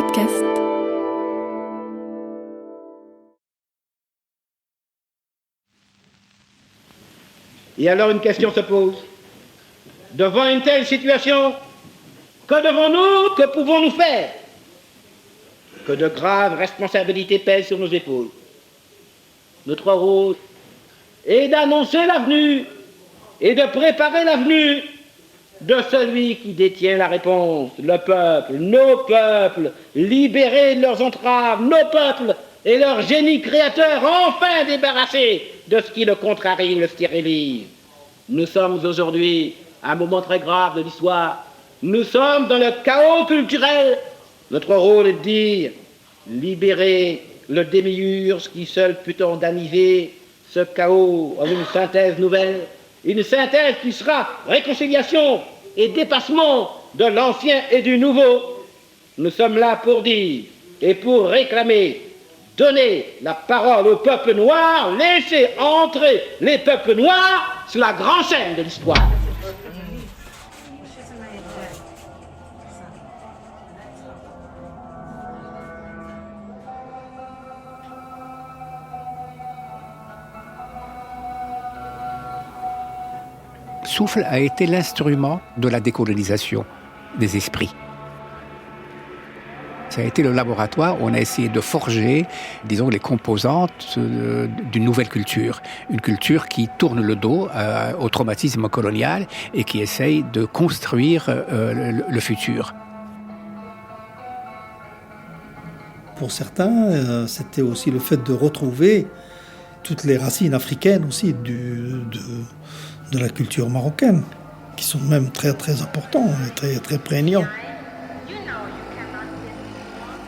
podcast. Et alors une question se pose. Devant une telle situation, que devons-nous, que pouvons-nous faire? Que de graves responsabilités pèsent sur nos épaules. Notre rôle est d'annoncer l'avenue et de préparer l'avenue de celui qui détient la réponse, le peuple, nos peuples, libérés de leurs entraves, nos peuples et leur génie créateur, enfin débarrassés de ce qui le contrarie, le stérilise. Nous sommes aujourd'hui à un moment très grave de l'histoire. Nous sommes dans le chaos culturel. Notre rôle est de dire, libérer le démiurge qui seul peut organiser ce chaos en une synthèse nouvelle, une synthèse qui sera réconciliation et dépassement de l'ancien et du nouveau. Nous sommes là pour dire et pour réclamer, donner la parole au peuple noir, laisser entrer les peuples noirs sur la grande scène de l'histoire. Souffle a été l'instrument de la décolonisation des esprits. Ça a été le laboratoire où on a essayé de forger, disons, les composantes d'une nouvelle culture. Une culture qui tourne le dos au traumatisme colonial et qui essaye de construire le futur. Pour certains, c'était aussi le fait de retrouver toutes les racines africaines aussi de la culture marocaine, qui sont même très très importants et très très prégnants.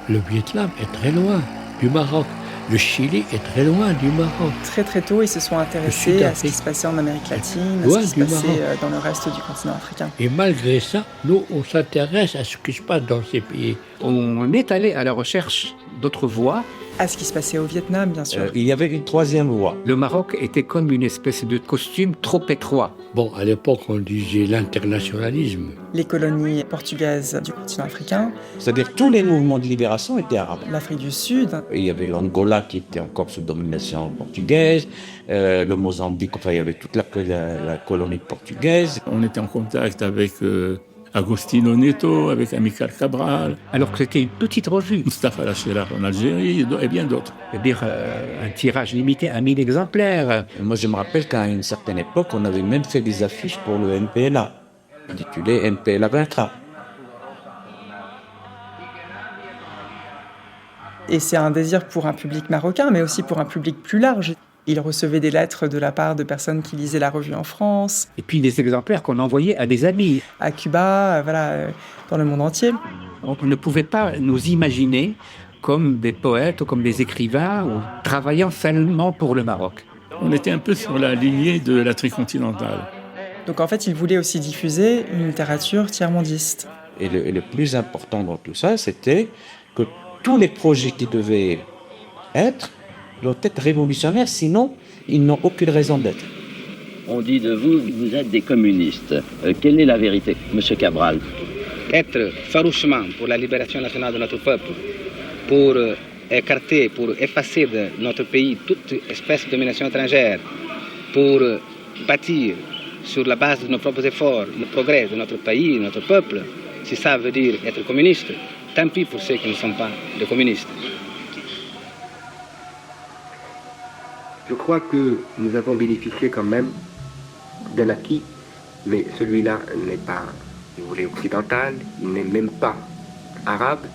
Le Vietnam est très loin du Maroc. Le Chili est très loin du Maroc. Très très tôt, ils se sont intéressés à ce qui se passait en Amérique latine, à ce qui se passait dans le reste du continent africain. Et malgré ça, nous, on s'intéresse à ce qui se passe dans ces pays. On est allé à la recherche d'autres voies. À ce qui se passait au Vietnam, bien sûr. Il y avait une troisième voie. Le Maroc était comme une espèce de costume trop étroit. Bon, à l'époque, on disait l'internationalisme. Les colonies portugaises du continent africain. C'est-à-dire tous les mouvements de libération étaient arabes. L'Afrique du Sud. Il y avait l'Angola qui était encore sous domination portugaise, le Mozambique, enfin il y avait toute la colonie portugaise. On était en contact avec Agostinho Neto, avec Amilcar Cabral. Alors que c'était une petite revue. Mustafa Lachela en Algérie et bien d'autres. C'est-à-dire un tirage limité à 1000 exemplaires. Moi je me rappelle qu'à une certaine époque, on avait même fait des affiches pour le MPLA, intitulées MPLA vaincra. Et c'est un désir pour un public marocain, mais aussi pour un public plus large. Il recevait des lettres de la part de personnes qui lisaient la revue en France. Et puis des exemplaires qu'on envoyait à des amis. À Cuba, dans le monde entier. On ne pouvait pas nous imaginer comme des poètes ou comme des écrivains ou travaillant seulement pour le Maroc. On était un peu sur la lignée de la tricontinentale. Donc en fait, il voulait aussi diffuser une littérature tiers-mondiste. Et le plus important dans tout ça, c'était que tous les projets qui devaient être doivent être révolutionnaires, sinon ils n'ont aucune raison d'être. On dit de vous, vous êtes des communistes. Quelle est la vérité, M. Cabral? Être farouchement pour la libération nationale de notre peuple, pour écarter, pour effacer de notre pays toute espèce de domination étrangère, pour bâtir sur la base de nos propres efforts le progrès de notre pays, de notre peuple, si ça veut dire être communiste, tant pis pour ceux qui ne sont pas des communistes. Je crois que nous avons bénéficié quand même d'un acquis, mais celui-là n'est pas, si vous voulez, occidental, il n'est même pas arabe,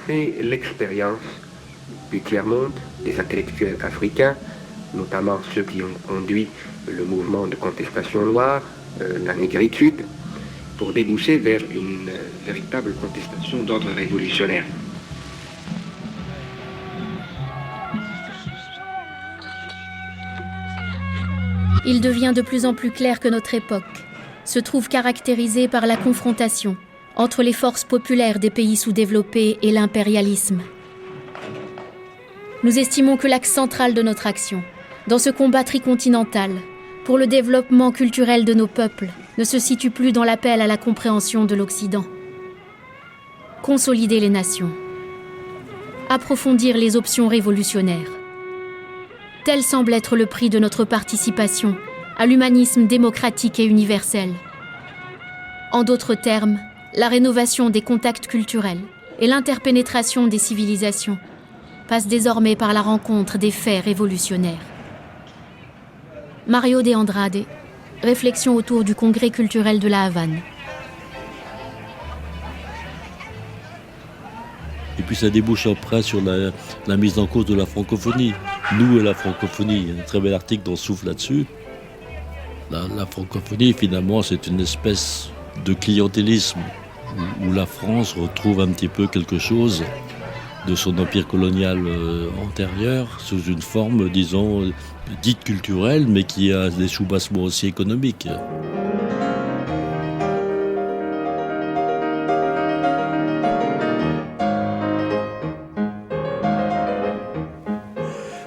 c'est l'expérience du tiers-monde, des intellectuels africains, notamment ceux qui ont conduit le mouvement de contestation noire, la négritude, pour déboucher vers une véritable contestation d'ordre révolutionnaire. Il devient de plus en plus clair que notre époque se trouve caractérisée par la confrontation entre les forces populaires des pays sous-développés et l'impérialisme. Nous estimons que l'axe central de notre action, dans ce combat tricontinental, pour le développement culturel de nos peuples, ne se situe plus dans l'appel à la compréhension de l'Occident. Consolider les nations, approfondir les options révolutionnaires. Tel semble être le prix de notre participation à l'humanisme démocratique et universel. En d'autres termes, la rénovation des contacts culturels et l'interpénétration des civilisations passent désormais par la rencontre des faits révolutionnaires. Mario de Andrade, réflexion autour du Congrès culturel de la Havane. Et puis ça débouche après sur la mise en cause de la francophonie. Nous et la francophonie, il y a un très bel article dans Souffle là-dessus. La francophonie, finalement, c'est une espèce de clientélisme où la France retrouve un petit peu quelque chose de son empire colonial antérieur sous une forme, disons, dite culturelle, mais qui a des soubassements aussi économiques.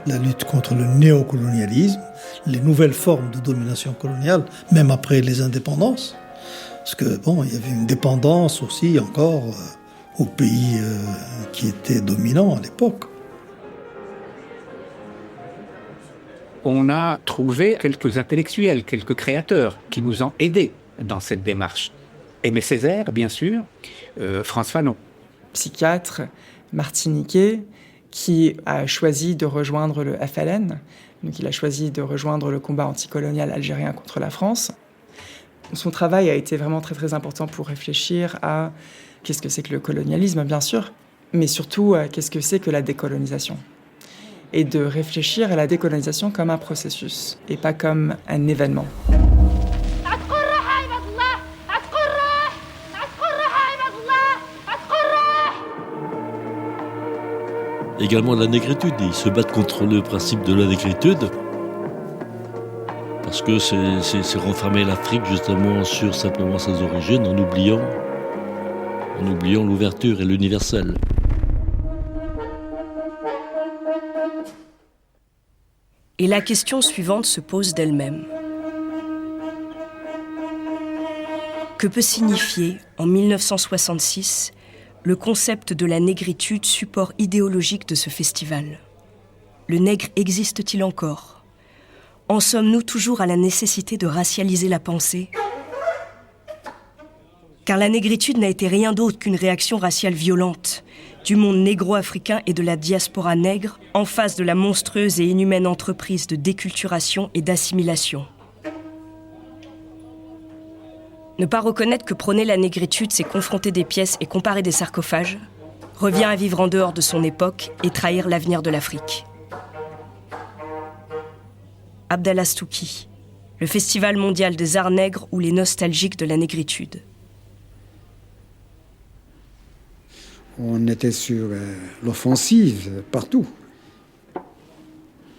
La lutte contre le néocolonialisme, les nouvelles formes de domination coloniale, même après les indépendances. Parce que, bon, il y avait une dépendance aussi encore aux pays qui étaient dominants à l'époque. On a trouvé quelques intellectuels, quelques créateurs qui nous ont aidés dans cette démarche. Aimé Césaire, bien sûr, Frantz Fanon. Psychiatre martiniquais qui a choisi de rejoindre le FLN, donc il a choisi de rejoindre le combat anticolonial algérien contre la France. Son travail a été vraiment très très important pour réfléchir à qu'est-ce que c'est que le colonialisme, bien sûr, mais surtout qu'est-ce que c'est que la décolonisation. Et de réfléchir à la décolonisation comme un processus et pas comme un événement. Également la négritude, ils se battent contre le principe de la négritude parce que c'est renfermer l'Afrique justement sur simplement ses origines en oubliant l'ouverture et l'universel. Et la question suivante se pose d'elle-même. Que peut signifier, en 1966, le concept de la négritude, support idéologique de ce festival? Le nègre existe-t-il encore? En sommes-nous toujours à la nécessité de racialiser la pensée? Car la négritude n'a été rien d'autre qu'une réaction raciale violente du monde négro-africain et de la diaspora nègre en face de la monstrueuse et inhumaine entreprise de déculturation et d'assimilation. Ne pas reconnaître que prôner la négritude, c'est confronter des pièces et comparer des sarcophages, revient à vivre en dehors de son époque et trahir l'avenir de l'Afrique. Abdallah Stouki, le Festival mondial des arts nègres ou les nostalgiques de la négritude. On était sur l'offensive partout,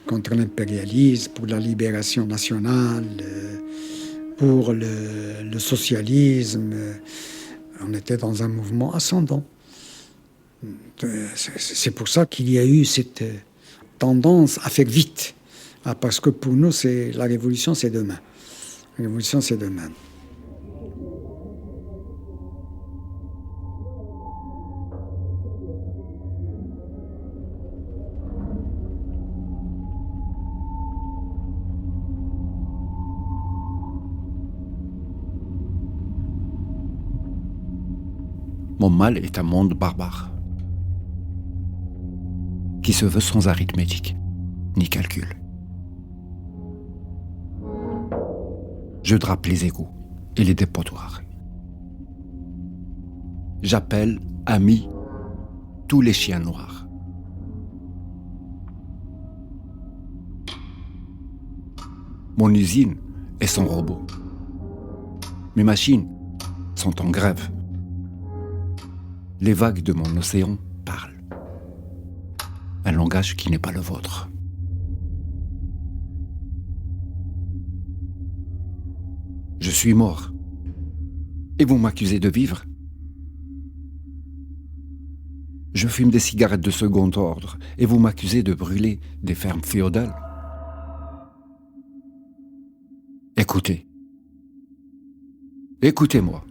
contre l'impérialisme, pour la libération nationale, pour le socialisme. On était dans un mouvement ascendant. C'est pour ça qu'il y a eu cette tendance à faire vite. Parce que pour nous, la révolution, c'est demain. La révolution, c'est demain. Mon mal est un monde barbare, qui se veut sans arithmétique, ni calcul. Je drape les égouts et les dépotoirs. J'appelle amis tous les chiens noirs. Mon usine est sans robot. Mes machines sont en grève. Les vagues de mon océan parlent. Un langage qui n'est pas le vôtre. Je suis mort. Et vous m'accusez de vivre? Je fume des cigarettes de second ordre et vous m'accusez de brûler des fermes féodales. Écoutez. Écoutez-moi.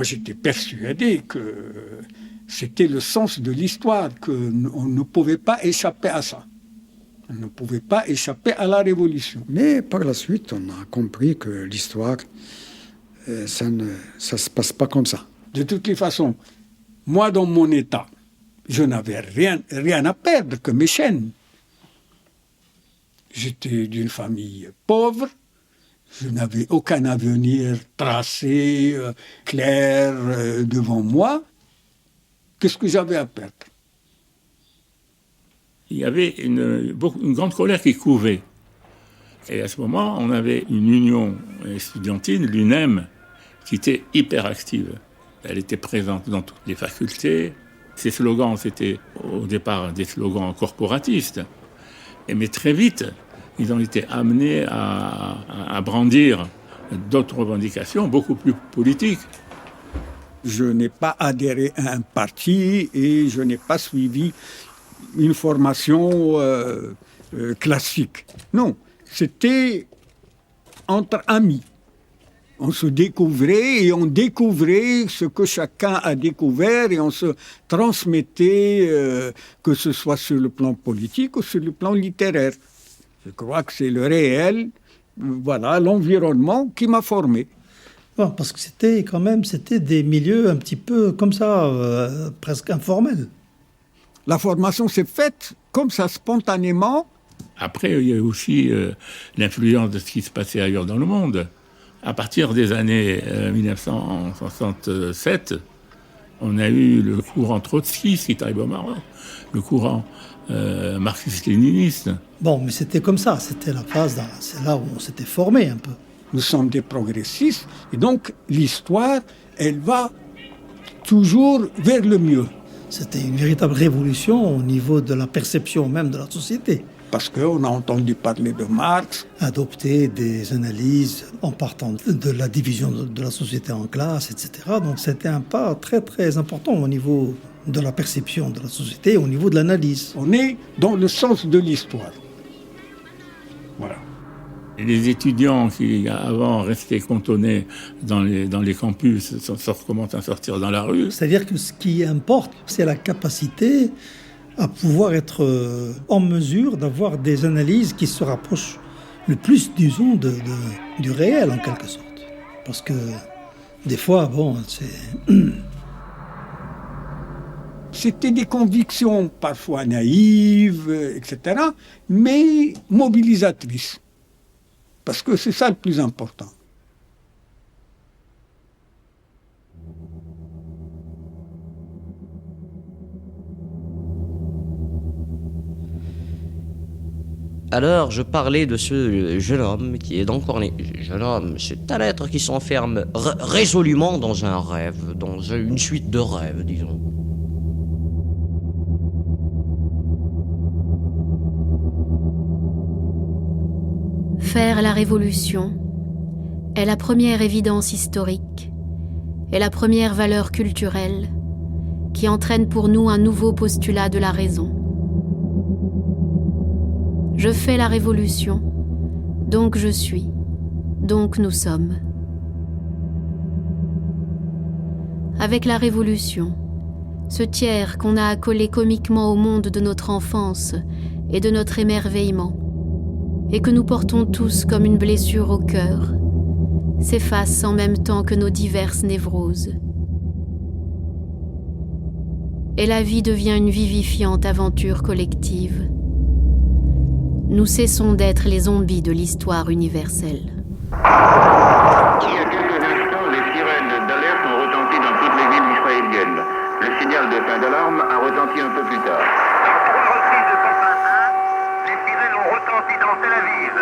Moi, j'étais persuadé que c'était le sens de l'histoire, qu'on ne pouvait pas échapper à ça. On ne pouvait pas échapper à la Révolution. Mais par la suite, on a compris que l'histoire, ça ne se passe pas comme ça. De toutes les façons, moi, dans mon état, je n'avais rien à perdre que mes chaînes. J'étais d'une famille pauvre, je n'avais aucun avenir tracé, clair, devant moi. Qu'est-ce que j'avais à perdre? Il y avait une grande colère qui couvait. Et à ce moment, on avait une union estudiantine, l'UNEM, qui était hyper active. Elle était présente dans toutes les facultés. Ces slogans, c'était au départ des slogans corporatistes. Mais très vite, ils ont été amenés à brandir d'autres revendications beaucoup plus politiques. Je n'ai pas adhéré à un parti et je n'ai pas suivi une formation classique. Non, c'était entre amis. On se découvrait et on découvrait ce que chacun a découvert et on se transmettait, que ce soit sur le plan politique ou sur le plan littéraire. Je crois que c'est le réel, voilà, l'environnement qui m'a formé. Bon, parce que c'était des milieux un petit peu comme ça, presque informels. La formation s'est faite comme ça, spontanément. Après, il y a aussi l'influence de ce qui se passait ailleurs dans le monde. À partir des années 1967, on a eu le courant trotskiste qui est arrivé au Maroc, le courant marxiste-léniniste. Bon, mais c'était comme ça, c'était la phase, c'est là où on s'était formé un peu. Nous sommes des progressistes, et donc l'histoire, elle va toujours vers le mieux. C'était une véritable révolution au niveau de la perception même de la société. Parce qu'on a entendu parler de Marx. Adopter des analyses en partant de la division de la société en classes, etc. Donc c'était un pas très très important au niveau de la perception de la société, au niveau de l'analyse. On est dans le sens de l'histoire. Voilà. Les étudiants qui avant restaient cantonnés dans les campus commencent à sortir dans la rue. C'est-à-dire que ce qui importe, c'est la capacité à pouvoir être en mesure d'avoir des analyses qui se rapprochent le plus, disons, du réel, en quelque sorte. Parce que, des fois, bon, C'était des convictions parfois naïves, etc., mais mobilisatrices. Parce que c'est ça le plus important. Alors, je parlais de ce jeune homme qui est encore né. Jeune homme, c'est un être qui s'enferme résolument dans un rêve, dans une suite de rêves, disons. Faire la révolution est la première évidence historique et la première valeur culturelle qui entraîne pour nous un nouveau postulat de la raison. Je fais la révolution, donc je suis, donc nous sommes. Avec la révolution, ce tiers qu'on a accolé comiquement au monde de notre enfance et de notre émerveillement, et que nous portons tous comme une blessure au cœur, s'efface en même temps que nos diverses névroses. Et la vie devient une vivifiante aventure collective. Nous cessons d'être les zombies de l'histoire universelle. Il y a quelques instants, les sirènes d'alerte ont retenti dans toutes les villes israéliennes. Le signal de fin d'alarme a retenti un peu plus tard. Les sirènes ont retenti dans Tel Aviv.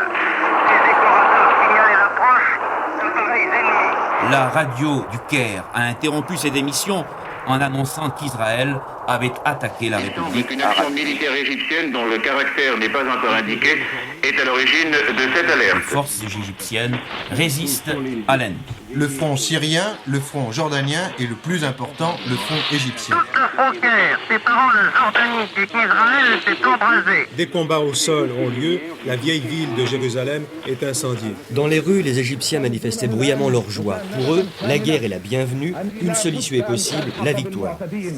Les décorateurs signalaient l'approche d'appareils ennemis. La radio du Caire a interrompu cette émission en annonçant qu'Israël avait attaqué la République Une action militaire égyptienne dont le caractère n'est pas encore indiqué est à l'origine de cette alerte. Les forces égyptiennes résistent à l'ennemi. Le front syrien, le front jordanien et le plus important, le front égyptien. Toute la frontière séparant la Jordanie et Israël s'est embrasée. Des combats au sol ont lieu, la vieille ville de Jérusalem est incendiée. Dans les rues, les Égyptiens manifestaient bruyamment leur joie. Pour eux, la guerre est la bienvenue, une seule issue est possible, la victoire.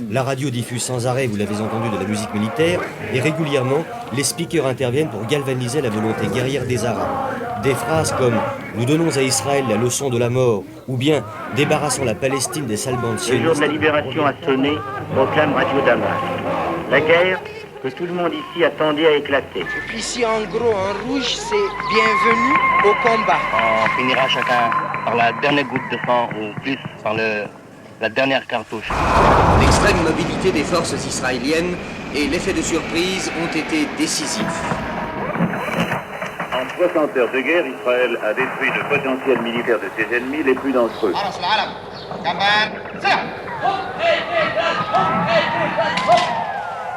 La radio diffuse sans arrêt, vous l'avez entendu, de la musique militaire, et régulièrement, les speakers interviennent pour galvaniser la volonté guerrière des Arabes. Des phrases comme « Nous donnons à Israël la leçon de la mort » ou bien « Débarrassons la Palestine des sales bandes sionistes ». Le jour de la libération a sonné, proclame Radio Damas. La guerre que tout le monde ici attendait à éclater. Ici, en gros, en rouge, c'est « Bienvenue au combat ». On finira chacun par la dernière goutte de sang, ou plus par la dernière cartouche. L'extrême mobilité des forces israéliennes et l'effet de surprise ont été décisifs. En 60 heures de guerre, Israël a détruit le potentiel militaire de ses ennemis les plus dangereux.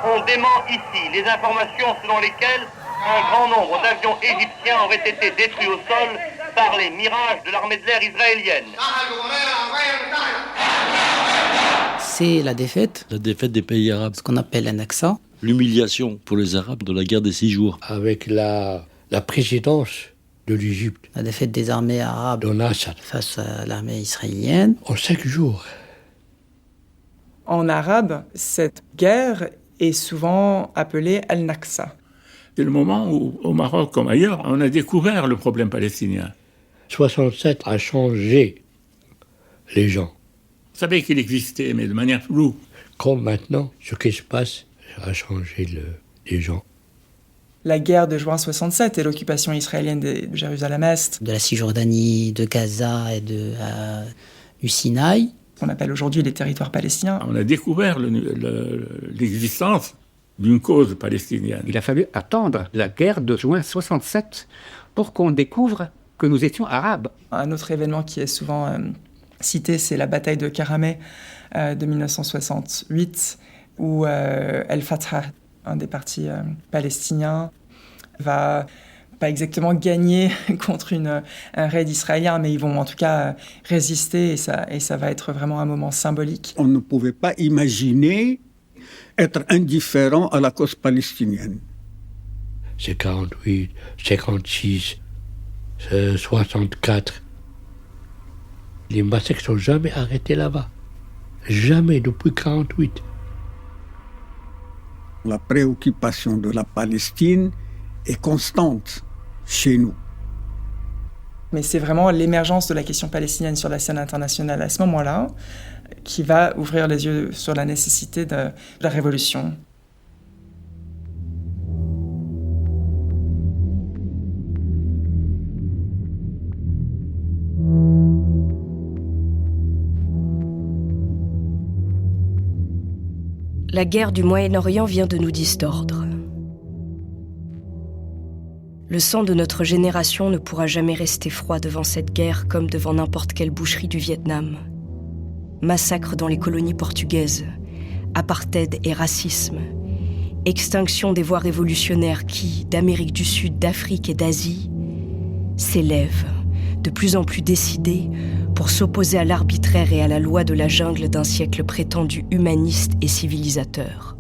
On dément ici les informations selon lesquelles un grand nombre d'avions égyptiens auraient été détruits au sol par les mirages de l'armée de l'air israélienne. C'est la défaite. La défaite des pays arabes. Ce qu'on appelle l'Anaksa. L'humiliation pour les Arabes de la guerre des 6 jours. Avec la présidence de l'Égypte. La défaite des armées arabes face à l'armée israélienne. En 5 jours. En arabe, cette guerre est souvent appelée Al-Naksa. C'est le moment où, au Maroc comme ailleurs, on a découvert le problème palestinien. 67 a changé les gens. On savait qu'il existait, mais de manière floue. Comme maintenant, ce qui se passe a changé les gens. La guerre de juin 67 et l'occupation israélienne de Jérusalem-Est. De la Cisjordanie, de Gaza et du Sinaï. Qu'on appelle aujourd'hui les territoires palestiniens. On a découvert l'existence d'une cause palestinienne. Il a fallu attendre la guerre de juin 67 pour qu'on découvre que nous étions arabes. Un autre événement qui est souvent cité, c'est la bataille de Karameh de 1968, où El-Fatah, un des partis palestiniens, va pas exactement gagner contre un raid israélien, mais ils vont en tout cas résister et ça va être vraiment un moment symbolique. On ne pouvait pas imaginer être indifférent à la cause palestinienne. C'est 48, 56, 64. Les massacres ne sont jamais arrêtés là-bas. Jamais depuis 48. La préoccupation de la Palestine est constante chez nous. Mais c'est vraiment l'émergence de la question palestinienne sur la scène internationale à ce moment-là qui va ouvrir les yeux sur la nécessité de la révolution. La guerre du Moyen-Orient vient de nous distordre. Le sang de notre génération ne pourra jamais rester froid devant cette guerre comme devant n'importe quelle boucherie du Vietnam. Massacres dans les colonies portugaises, apartheid et racisme, extinction des voies révolutionnaires qui, d'Amérique du Sud, d'Afrique et d'Asie, s'élèvent, de plus en plus décidés, pour s'opposer à l'arbitraire et à la loi de la jungle d'un siècle prétendu humaniste et civilisateur.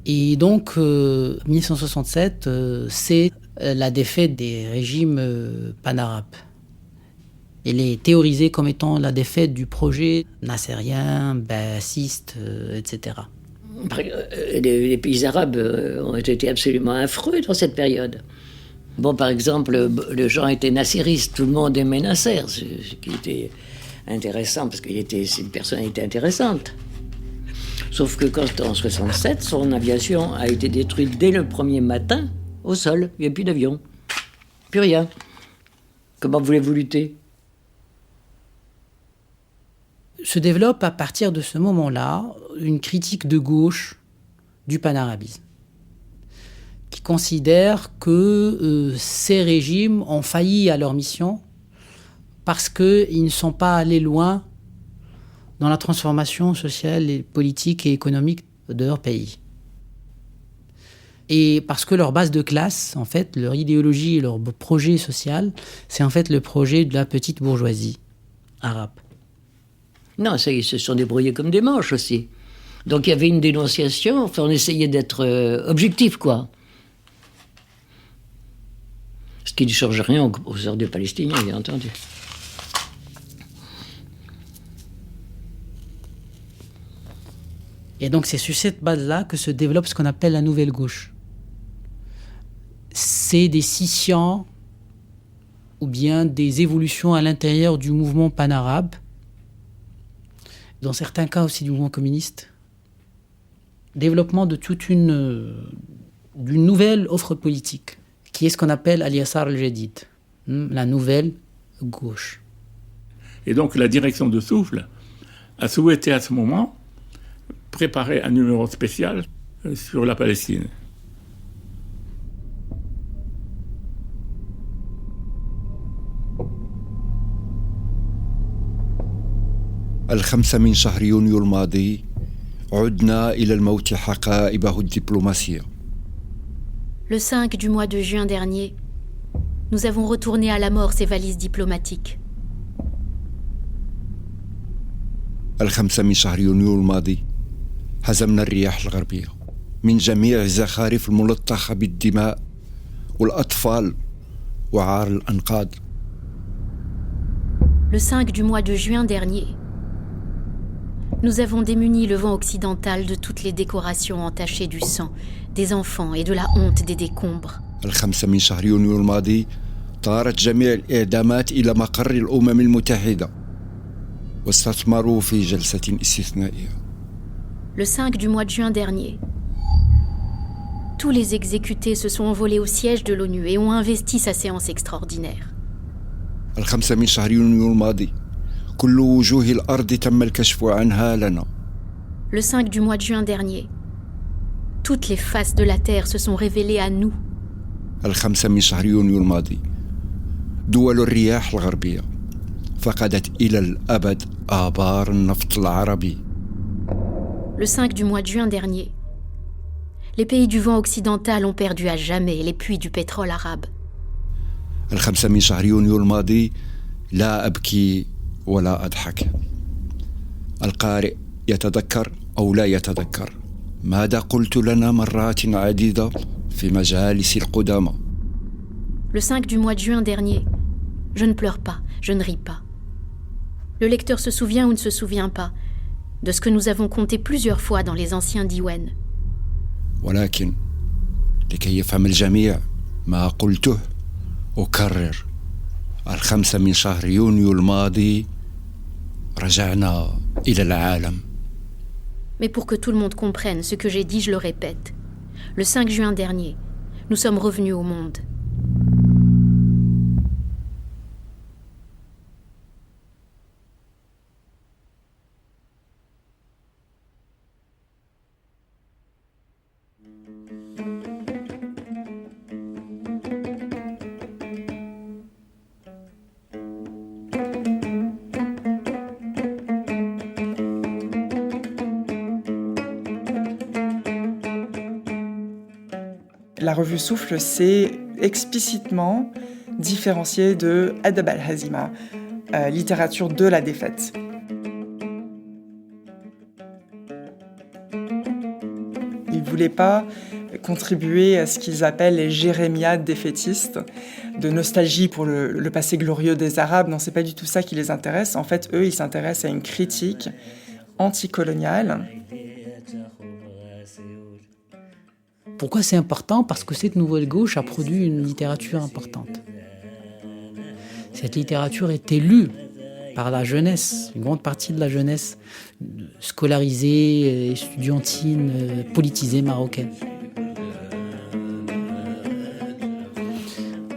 Et donc, 1967, c'est la défaite des régimes panarabes. Elle est théorisée comme étant la défaite du projet nassérien, bassiste, etc. Les pays arabes ont été absolument affreux dans cette période. Bon, par exemple, les gens étaient nasseristes, tout le monde aimait Nasser, ce qui était intéressant, parce c'est une personnalité intéressante. Sauf que quand en 67, son aviation a été détruite dès le premier matin au sol. Il n'y a plus d'avion. Plus rien. Comment voulez-vous lutter ? Se développe à partir de ce moment-là une critique de gauche du panarabisme, qui considère que ces régimes ont failli à leur mission parce qu'ils ne sont pas allés loin dans la transformation sociale, et politique et économique de leur pays. Et parce que leur base de classe, en fait, leur idéologie et leur projet social, c'est en fait le projet de la petite bourgeoisie arabe. Non, ça, ils se sont débrouillés comme des manches aussi. Donc il y avait une dénonciation, enfin on essayait d'être objectif, quoi. Ce qui ne change rien aux heures des Palestiniens, bien entendu. Et donc c'est sur cette base-là que se développe ce qu'on appelle la nouvelle gauche. C'est des scissions ou bien des évolutions à l'intérieur du mouvement panarabe, dans certains cas aussi du mouvement communiste. Développement de d'une nouvelle offre politique, qui est ce qu'on appelle Al-Yasar al-Jadid, la nouvelle gauche. Et donc la direction de Souffle a souhaité à ce moment préparer un numéro spécial sur la Palestine. الخمسة من شهر يونيو الماضي عدنا إلى الموت حقائبه الدبلوماسية. Le 5 du mois de juin dernier, nous avons retourné à la mort ces valises diplomatiques. الخمسة من شهر يونيو الماضي هزمنا الرياح الغربية من جميع الزخارف الملطخة بالدماء والأطفال وعار الأنقاض. Le 5 du mois de juin dernier, nous avons démuni le vent occidental de toutes les décorations entachées du sang, des enfants et de la honte des décombres. الخمسة من شهر يونيو الماضي طارت جميع الإعدامات إلى مقر الأمم المتحدة واستثمروا في جلسة استثنائية. Le 5 du mois de juin dernier, tous les exécutés se sont envolés au siège de l'ONU et ont investi sa séance extraordinaire. الخمسة من شهر يونيو الماضي كل وجوه الأرض تم الكشف عنها لنا. Le 5 du mois de juin dernier, toutes les faces de la terre se sont révélées à nous. الخمسة من شهر يونيو الماضي دول الرياح الغربية فقدت إلى الأبد آبار النفط العربي. Le 5 du mois de juin dernier, les pays du vent occidental ont perdu à jamais les puits du pétrole arabe. الخمسة من شهر يونيو الماضي لا أبكي ولا أضحك. القارئ يتذكر أو لا يتذكر ماذا قلت لنا مرات عديدة في مجالس القدامى. Le 5 du mois de juin dernier, je ne pleure pas, je ne ris pas. Le lecteur se souvient ou ne se souvient pas de ce que nous avons compté plusieurs fois dans les anciens diwan. ولكن لكي يفهم الجميع ما قلته أكرر. الخمسة من شهر يونيو الماضي رجعنا إلى العالم. Mais pour que tout le monde comprenne ce que j'ai dit, je le répète. Le 5 juin dernier, nous sommes revenus au monde. La revue Souffle s'est explicitement différenciée de Adab al-Hazima, littérature de la défaite. Ils ne voulaient pas contribuer à ce qu'ils appellent les jérémiades défaitistes, de nostalgie pour le passé glorieux des Arabes. Non, c'est pas du tout ça qui les intéresse. En fait, eux, ils s'intéressent à une critique anticoloniale. Pourquoi c'est important ? Parce que cette nouvelle gauche a produit une littérature importante. Cette littérature était lue par la jeunesse, une grande partie de la jeunesse scolarisée, estudiantine, politisée marocaine.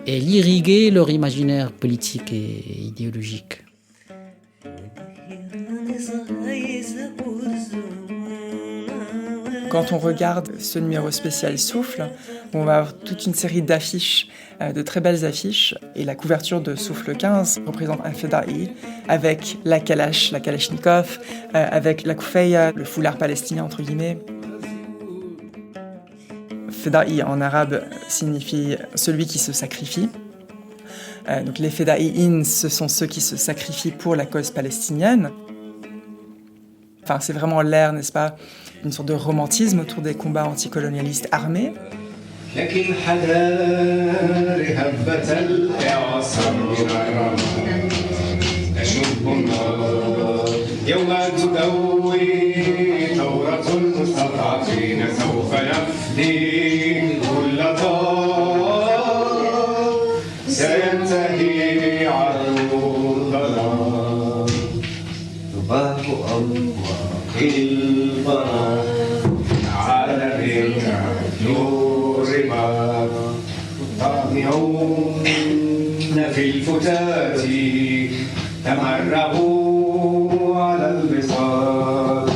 Elle irriguait leur imaginaire politique et idéologique. Quand on regarde ce numéro spécial Souffle, on va avoir toute une série d'affiches, de très belles affiches. Et la couverture de Souffle 15 représente un fedaï avec la kalachnikov, avec la koufeya, le foulard palestinien entre guillemets. Fedaï en arabe signifie celui qui se sacrifie. Donc les fedaïin, ce sont ceux qui se sacrifient pour la cause palestinienne. Enfin, c'est vraiment l'air, n'est-ce pas, une sorte de romantisme autour des combats anticolonialistes armés. في الفتات تمرغوا على البساط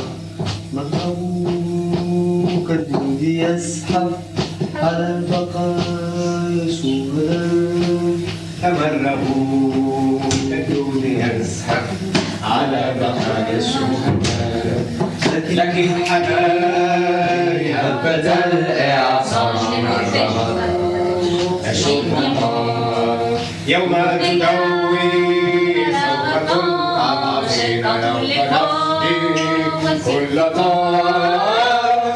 مطروق الجود يسحب على البقايا سودا تمرغوا الجود يسحب على بقايا سودا لكن حباري هبت الإعصار أشوف يوم تدوي سوف تلقى بين يوم كل طار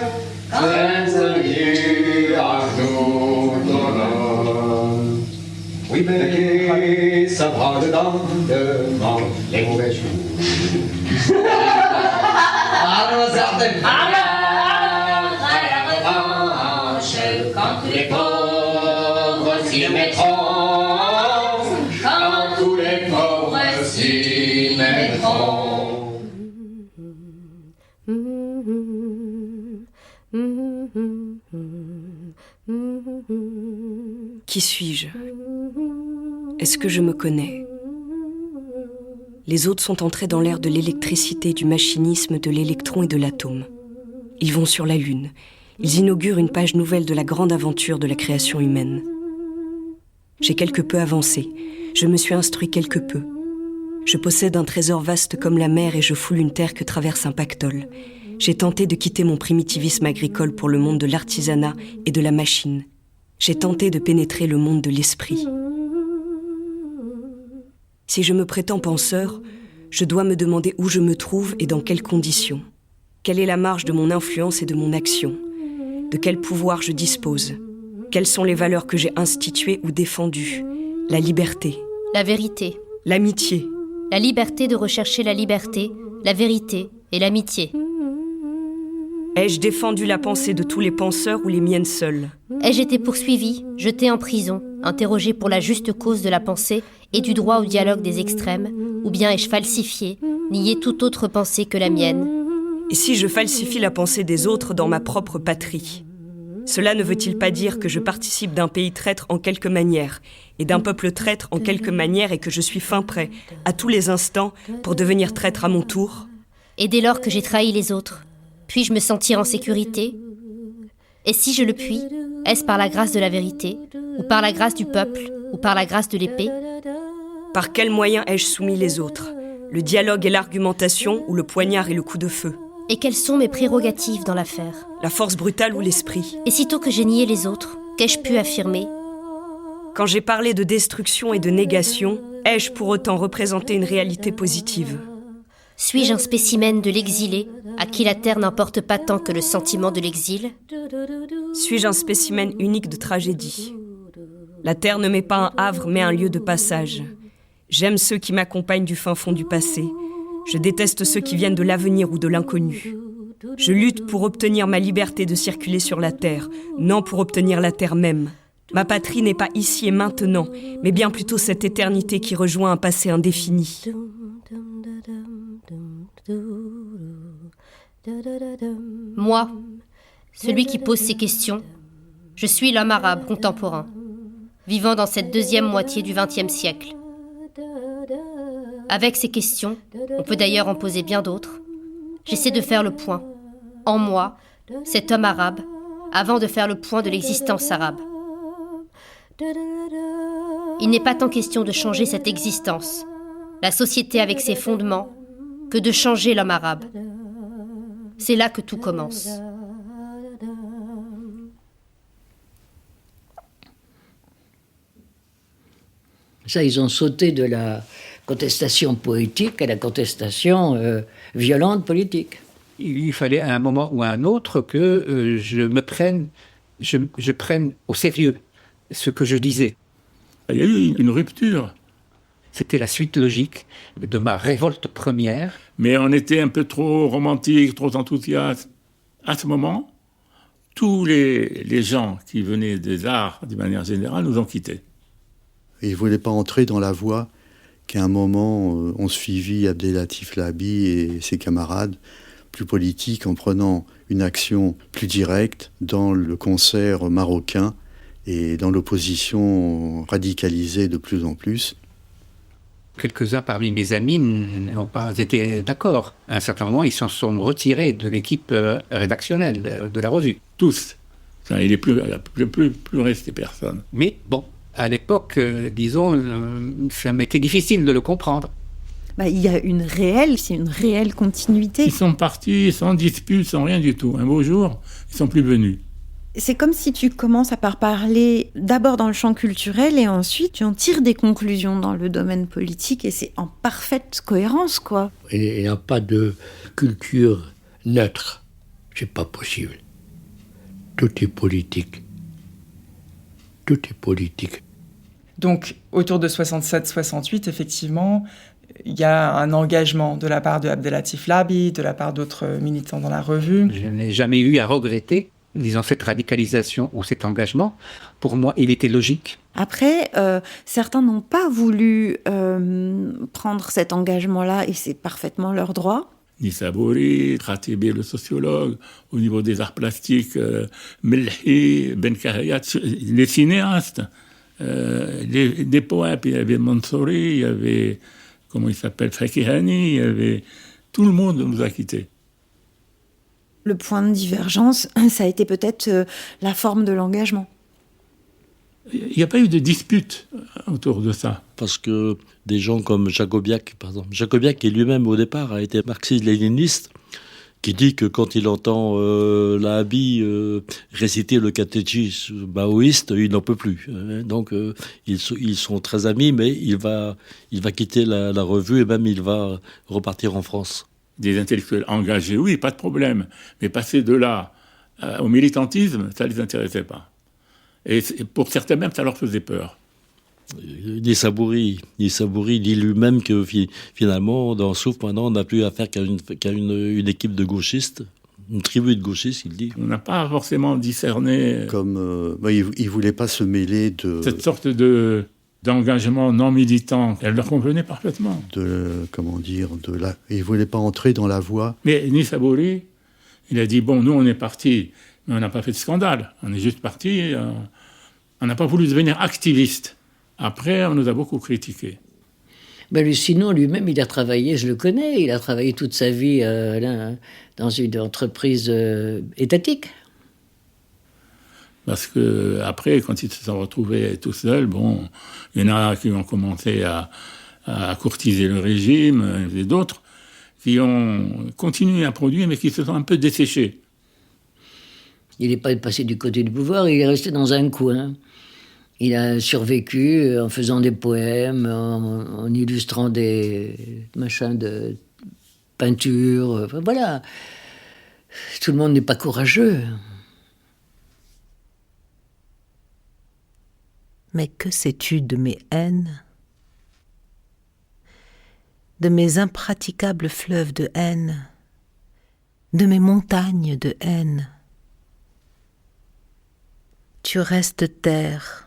سينزلي عهد الظلام ويبكي سبعة دماغ les mauvais jours. Quand les pauvres s'y mettront, quand tous les pauvres s'y mettront. Qui suis-je? Est-ce que je me connais? Les autres sont entrés dans l'ère de l'électricité, du machinisme, de l'électron et de l'atome. Ils vont sur la Lune. Ils inaugurent une page nouvelle de la grande aventure de la création humaine. J'ai quelque peu avancé. Je me suis instruit quelque peu. Je possède un trésor vaste comme la mer et je foule une terre que traverse un pactole. J'ai tenté de quitter mon primitivisme agricole pour le monde de l'artisanat et de la machine. J'ai tenté de pénétrer le monde de l'esprit. Si je me prétends penseur, je dois me demander où je me trouve et dans quelles conditions. Quelle est la marge de mon influence et de mon action? De quel pouvoir je dispose? Quelles sont les valeurs que j'ai instituées ou défendues? La liberté. La vérité. L'amitié. La liberté de rechercher la liberté, la vérité et l'amitié. Ai-je défendu la pensée de tous les penseurs ou les miennes seules? Ai-je été poursuivi, jeté en prison, interrogé pour la juste cause de la pensée et du droit au dialogue des extrêmes, ou bien ai-je falsifié, nié toute autre pensée que la mienne? Et si je falsifie la pensée des autres dans ma propre patrie? Cela ne veut-il pas dire que je participe d'un pays traître en quelque manière, et d'un peuple traître en quelque manière, et que je suis fin prêt, à tous les instants, pour devenir traître à mon tour? Et dès lors que j'ai trahi les autres, puis-je me sentir en sécurité? Et si je le puis, est-ce par la grâce de la vérité, ou par la grâce du peuple, ou par la grâce de l'épée? Par quels moyens ai-je soumis les autres? Le dialogue et l'argumentation, ou le poignard et le coup de feu? Et quelles sont mes prérogatives dans l'affaire? La force brutale ou l'esprit? Et sitôt que j'ai nié les autres, qu'ai-je pu affirmer? Quand j'ai parlé de destruction et de négation, ai-je pour autant représenté une réalité positive? Suis-je un spécimen de l'exilé, à qui la terre n'importe pas tant que le sentiment de l'exil? Suis-je un spécimen unique de tragédie? La terre ne m'est pas un havre, mais un lieu de passage. J'aime ceux qui m'accompagnent du fin fond du passé. Je déteste ceux qui viennent de l'avenir ou de l'inconnu. Je lutte pour obtenir ma liberté de circuler sur la terre, non pour obtenir la terre même. Ma patrie n'est pas ici et maintenant, mais bien plutôt cette éternité qui rejoint un passé indéfini. Moi, celui qui pose ces questions, je suis l'homme arabe contemporain, vivant dans cette deuxième moitié du XXe siècle. Avec ces questions, on peut d'ailleurs en poser bien d'autres, j'essaie de faire le point, en moi, cet homme arabe, avant de faire le point de l'existence arabe. Il n'est pas tant question de changer cette existence, la société avec ses fondements, que de changer l'homme arabe. C'est là que tout commence. Ça, ils ont sauté de la contestation poétique à la contestation violente politique. Il fallait à un moment ou à un autre que je prenne au sérieux ce que je disais. Il y a eu une rupture. C'était la suite logique de ma révolte première. Mais on était un peu trop romantique, trop enthousiaste. À ce moment, tous les gens qui venaient des arts, d'une manière générale, nous ont quittés. Il ne voulait pas entrer dans la voie qu'à un moment ont suivi Abdelatif Labi et ses camarades, plus politiques, en prenant une action plus directe dans le concert marocain et dans l'opposition radicalisée de plus en plus. Quelques-uns parmi mes amis n'ont pas été d'accord. À un certain moment, ils s'en sont retirés de l'équipe rédactionnelle de la revue. Tous. Enfin, il n'est plus resté personne. Mais bon, à l'époque, disons, ça m'était difficile de le comprendre. Il y a une réelle continuité. Ils sont partis sans dispute, sans rien du tout. Un beau jour, ils ne sont plus venus. C'est comme si tu commences par parler d'abord dans le champ culturel et ensuite tu en tires des conclusions dans le domaine politique et c'est en parfaite cohérence, quoi. Il n'y a pas de culture neutre. C'est pas possible. Tout est politique. Tout est politique. Donc, autour de 67-68, effectivement, il y a un engagement de la part de Abdelatif Labi, de la part d'autres militants dans la revue. Je n'ai jamais eu à regretter, disons, cette radicalisation ou cet engagement. Pour moi, il était logique. Après, certains n'ont pas voulu prendre cet engagement-là et c'est parfaitement leur droit. Nissabouri, Khatibé, le sociologue, au niveau des arts plastiques, Melhi, Ben Kahayat, les cinéastes, des poètes, il y avait Mansouri, il y avait, comment il s'appelle, Fakihani, il y avait... Tout le monde nous a quittés. Le point de divergence, ça a été peut-être la forme de l'engagement. Il n'y a pas eu de dispute autour de ça. Parce que des gens comme Jacobiac, par exemple, Jacobiac qui lui-même au départ a été marxiste-léniniste, qui dit que quand il entend Labi réciter le catéchisme maoïste, il n'en peut plus. Donc ils sont très amis, mais il va quitter la revue et même il va repartir en France. Des intellectuels engagés, oui, pas de problème. Mais passer de là au militantisme, ça ne les intéressait pas. Et pour certains même, ça leur faisait peur. Nissabouri dit lui-même que finalement, dans Souffle, maintenant, on n'a plus affaire qu'à une équipe de gauchistes, une tribu de gauchistes, il dit. On n'a pas forcément discerné... Comme il ne voulait pas se mêler de... Cette sorte d'engagement non militant, elle leur convenait parfaitement. Il ne voulait pas entrer dans la voie... Mais Nissabouri, il a dit, bon, nous on est partis, mais on n'a pas fait de scandale. On est juste partis, on n'a pas voulu devenir activiste. Après, on nous a beaucoup critiqués. Sinon, lui-même, il a travaillé, je le connais, il a travaillé toute sa vie dans une entreprise étatique. Parce que après, quand ils se sont retrouvés tout seuls, bon, il y en a qui ont commencé à courtiser le régime, et d'autres qui ont continué à produire, mais qui se sont un peu desséchés. Il n'est pas passé du côté du pouvoir, il est resté dans un coin. Il a survécu en faisant des poèmes, en illustrant des machins de peinture. Enfin, voilà. Tout le monde n'est pas courageux. Mais que sais-tu de mes haines ? De mes impraticables fleuves de haine, de mes montagnes de haine. Tu restes terre,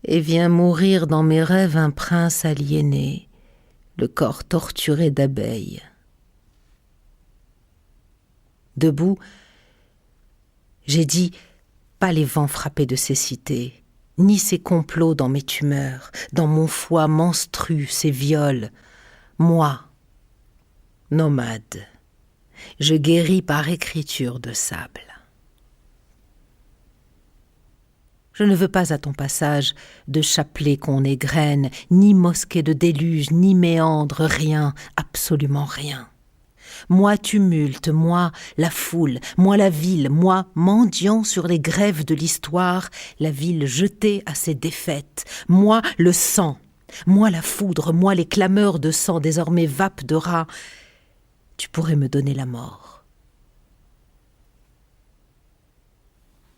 et viens mourir dans mes rêves un prince aliéné, le corps torturé d'abeilles. Debout, j'ai dit, pas les vents frappés de cécité, ni ces complots dans mes tumeurs, dans mon foie menstru, ces viols. Moi, nomade, Je guéris par écriture de sable. Je ne veux pas à ton passage de chapelet qu'on égrène, ni mosquée de déluge, ni méandre, rien, absolument rien. Moi tumulte, moi la foule, moi la ville, moi mendiant sur les grèves de l'histoire, la ville jetée à ses défaites, moi le sang, moi la foudre, moi les clameurs de sang désormais vapes de rats. Tu pourrais me donner la mort.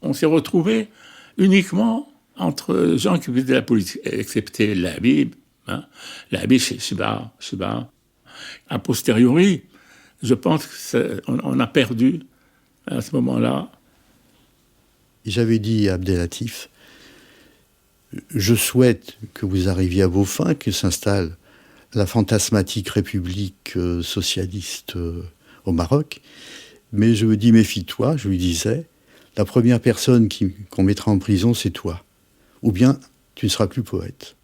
On s'est retrouvés uniquement entre gens qui faisaient de la politique, excepté l'Habib. L'Habib, c'est Shiba. A posteriori, je pense qu'on a perdu, à ce moment-là. J'avais dit à Abdelatif, je souhaite que vous arriviez à vos fins, que s'installe la fantasmatique république socialiste au Maroc. Mais je me dis, méfie-toi, je lui disais, la première personne qu'on mettra en prison, c'est toi. Ou bien, tu ne seras plus poète.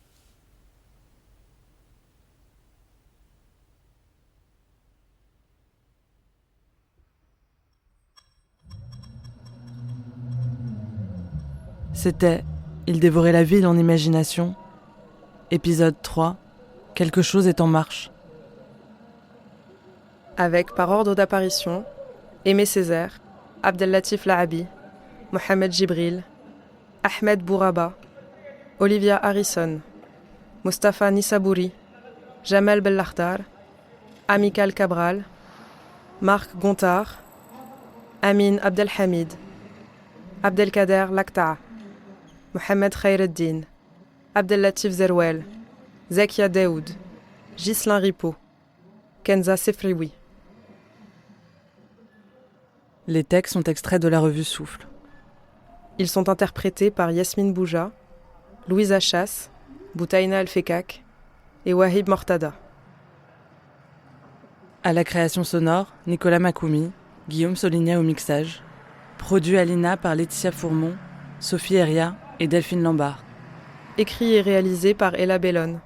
C'était « Il dévorait la ville en imagination », épisode 3, « Quelque chose est en marche ». Avec, par ordre d'apparition, Aimé Césaire, Abdellatif Lahabi, Mohamed Jibril, Ahmed Bouraba, Olivia Harrison, Mustapha Nissabouri, Jamel Bellartar, Amical Cabral, Marc Gontard, Amin Abdelhamid, Abdelkader Lakta'a, Mohamed Khaireddin, Abdellatif Zerouel, Zekia Daoud, Ghislain Ripaud, Kenza Sefrioui. Les textes sont extraits de la revue Souffle. Ils sont interprétés par Yasmine Bouja, Louise Achas, Boutaïna El-Fekak et Wahib Mortada. À la création sonore, Nicolas Makoumi, Guillaume Soligna au mixage. Produit à l'INA par Laetitia Fourmont, Sophie Heria et Delphine Lambard. Écrit et réalisé par Ella Bellone.